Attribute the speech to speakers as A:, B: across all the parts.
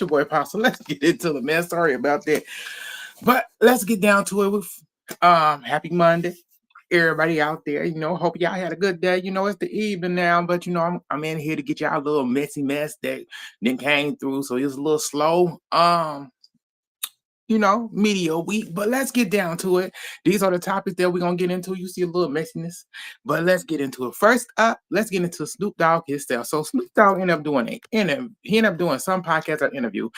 A: your boy Apostle. Let's get into it, man. Sorry about that. But let's get down to it with happy Monday. Everybody out there, hope y'all had a good day. It's the evening now, but I'm in here to get y'all a little messy mess that then came through. So it was a little slow. Media week, but let's get down to it. These are the topics that we're gonna get into. You see a little messiness, but let's get into it. First up, let's get into Snoop Dogg himself. So Snoop Dogg ended up doing he ended up doing some podcast or interview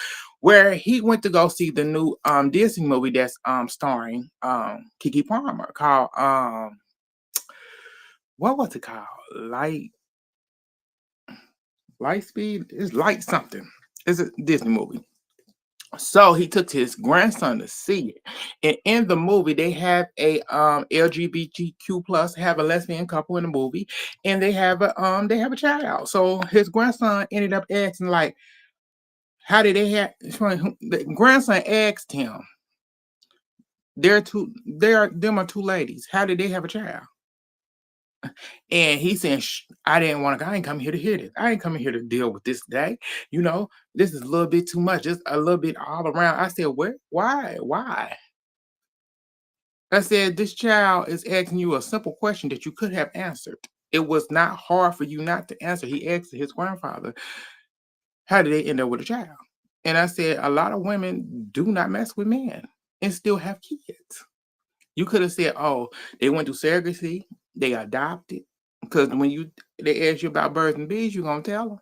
A: where he went to go see the new Disney movie that's starring Keke Palmer called what was it called? Light Speed? It's Light something. It's a Disney movie. So he took his grandson to see it, and in the movie they have a LGBTQ plus, have a lesbian couple in the movie, and they have a child. So his grandson ended up asking like, how did they have? The grandson asked him, them are two ladies. How did they have a child? And he said, I didn't want to, I ain't come here to hear this. I ain't coming here to deal with this today. This is a little bit too much. Just a little bit all around. I said, what? Why? I said, this child is asking you a simple question that you could have answered. It was not hard for you not to answer. He asked his grandfather, how did they end up with a child? And I said, a lot of women do not mess with men and still have kids. You could have said, oh, they went through surrogacy, they adopted. Because when they ask you about birds and bees, you're going to tell them.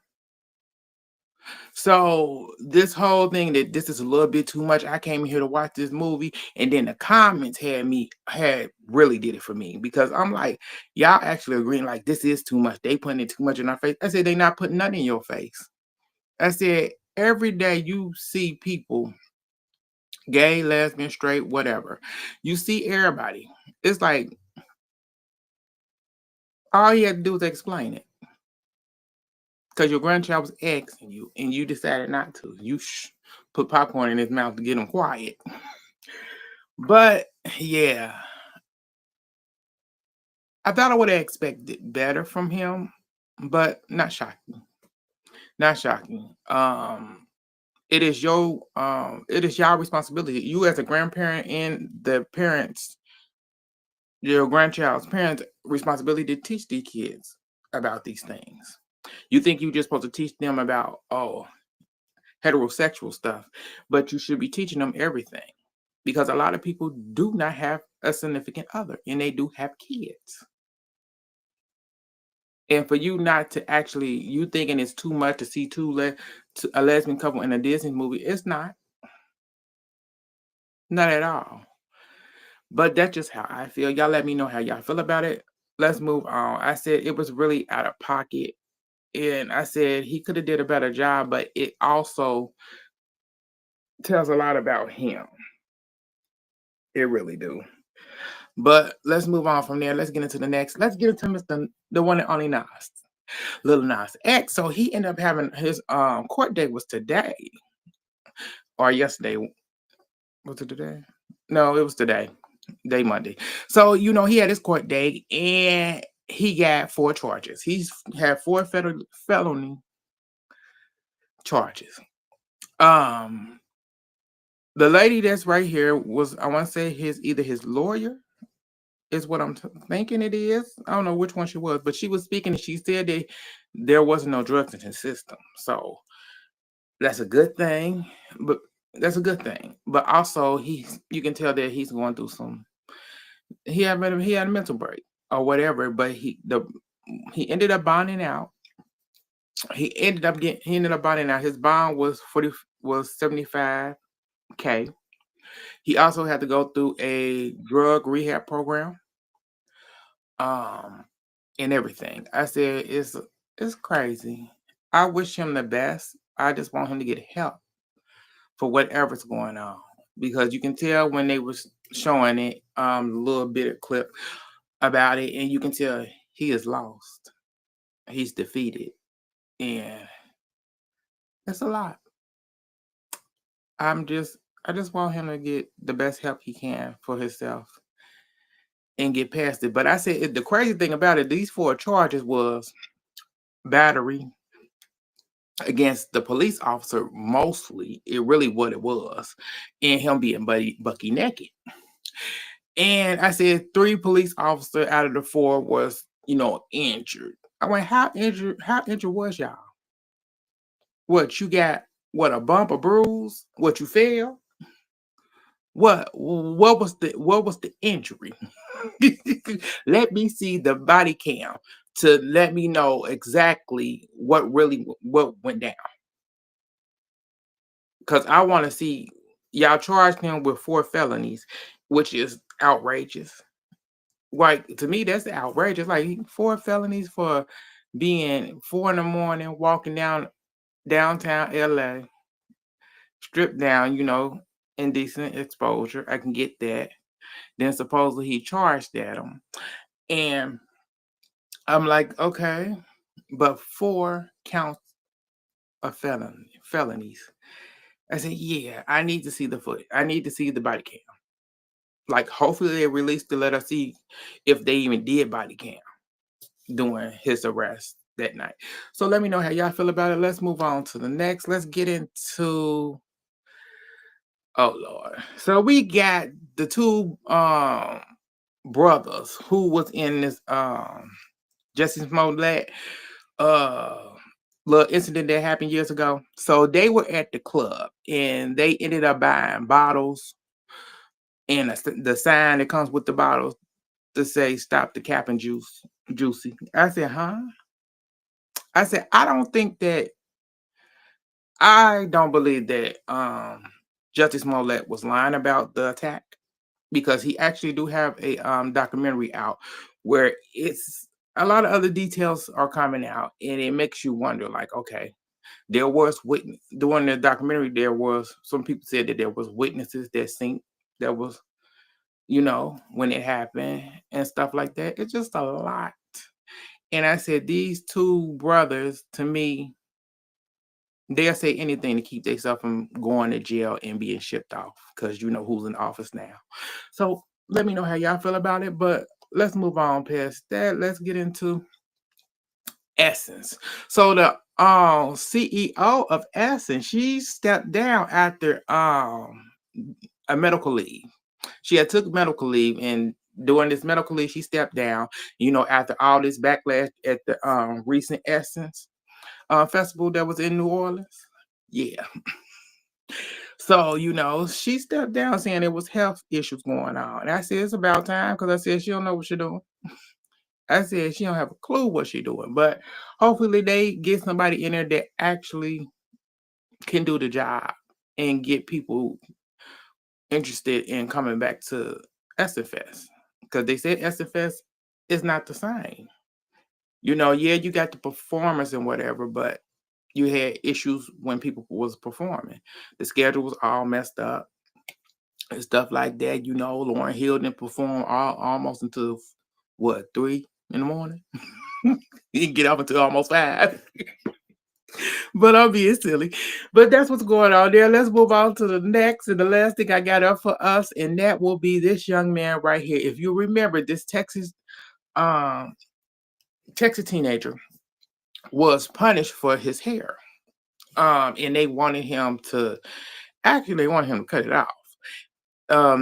A: So this whole thing that this is a little bit too much, I came here to watch this movie, and then the comments had really did it for me, because I'm like, y'all actually agreeing like this is too much. They putting it too much in our face. I said, they not putting nothing in your face. I said, every day you see people, gay, lesbian, straight, whatever. You see everybody. It's like, all you had to do was explain it. Because your grandchild was asking you, and you decided not to. You put popcorn in his mouth to get him quiet. But, yeah. I thought I would have expected better from him, but not shocking. Not shocking. It is your responsibility. You as a grandparent and the parents, your grandchild's parents' responsibility to teach these kids about these things. You think you're just supposed to teach them about, heterosexual stuff, but you should be teaching them everything, because a lot of people do not have a significant other and they do have kids. And for you not to actually, you thinking it's too much to see a lesbian couple in a Disney movie, it's not. Not at all. But that's just how I feel. Y'all let me know how y'all feel about it. Let's move on. I said it was really out of pocket. And I said he could have did a better job, but it also tells a lot about him. It really do. But let's move on from there. Let's get into the next. Let's get into the one and only Nas, Lil Nas X. So he ended up having his court date was today or yesterday. Was it today? No, it was today. Day Monday. So he had his court date and he got 4 charges. He's had 4 felony charges. The lady that's right here was, I want to say, either his lawyer is what I'm thinking it is. I don't know which one she was, but she was speaking and she said there wasn't no drugs in his system. So that's a good thing. But also you can tell that he's going through he had a mental break or whatever. But he ended up bonding out. He ended up bonding out. His bond was $75K. He also had to go through a drug rehab program. And everything. I said it's crazy. I wish him the best. I just want him to get help for whatever's going on, because you can tell when they was showing it, a little bit of clip about it, and you can tell he is lost. He's defeated, and that's a lot. I just want him to get the best help he can for himself and get past it. But I said the crazy thing about it, these 4 charges was battery, against the police officer. Mostly, it really what it was, and him being bucky naked. And I said 3 police officers out of the 4 was, injured. I went, how injured? How injured was y'all? What you got? What, a bump, a bruise? What, you fell? What was the injury? Let me see the body cam to let me know exactly what went down. Because I want to see. Y'all charged him with 4 felonies, which is outrageous. Like, to me, that's outrageous. Like, 4 felonies for being 4 in the morning, walking down downtown LA, stripped down, indecent exposure. I can get that. Then supposedly he charged at him. And I'm like, okay, but 4 counts of felonies. I said, yeah, I need to see the foot. I need to see the body cam. Like, hopefully they release to let us see if they even did body cam during his arrest that night. So let me know how y'all feel about it. Let's move on to the next. Let's get into, oh Lord. So we got the 2 brothers who was in this Justice Smollett little incident that happened years ago. So they were at the club and they ended up buying bottles and the sign that comes with the bottles to say stop the cap and juicy. I said, huh? I said, I don't believe that Justice Smollett was lying about the attack, because he actually do have a documentary out where it's a lot of other details are coming out, and it makes you wonder, like, okay, there was witness during the documentary. There was some people said that there was witnesses that seen that was, when it happened and stuff like that. It's just a lot. And I said, these 2 brothers, to me, they'll say anything to keep themselves from going to jail and being shipped off, because you know who's in office now. So let me know how y'all feel about it. But let's move on past that. Let's get into Essence. So the CEO of Essence, she stepped down after a medical leave. She had took medical leave, and during this medical leave, she stepped down. After all this backlash at the recent Essence festival that was in New Orleans. Yeah. So, she stepped down saying there was health issues going on. And I said, it's about time, because I said, she don't know what she's doing. I said, she don't have a clue what she's doing. But hopefully they get somebody in there that actually can do the job and get people interested in coming back to SFS. Because they said SFS is not the same. Yeah, you got the performance and whatever, but you had issues when people was performing. The schedule was all messed up and stuff like that. Lauren Hill didn't perform almost until what, 3 in the morning. He didn't get up until almost 5. But I'm being silly. But that's what's going on there. Let's move on to the next and the last thing I got up for us, and that will be this young man right here. If you remember, this um Texas teenager was punished for his hair. And they wanted him to cut it off.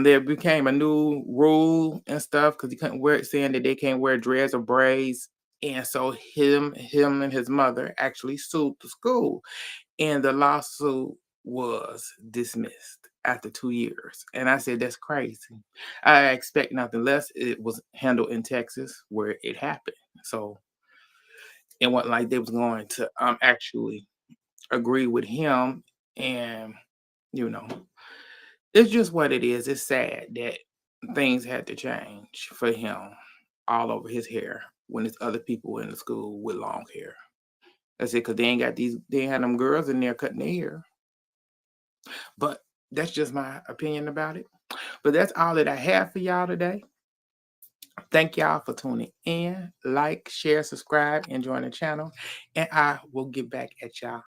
A: There became a new rule and stuff, because he couldn't wear it, saying that they can't wear dreads or braids. And so him and his mother actually sued the school, and the lawsuit was dismissed after 2 years. And I said, that's crazy. I expect nothing less. It was handled in Texas where it happened. So it wasn't like they was going to actually agree with him. And you know it's just what it is. It's sad that things had to change for him all over his hair when there's other people in the school with long hair. That's it, because they ain't had them girls in there cutting their hair. But that's just my opinion about it. But that's all that I have for y'all today. Thank y'all for tuning in. Like, share, subscribe, and join the channel. And I will get back at y'all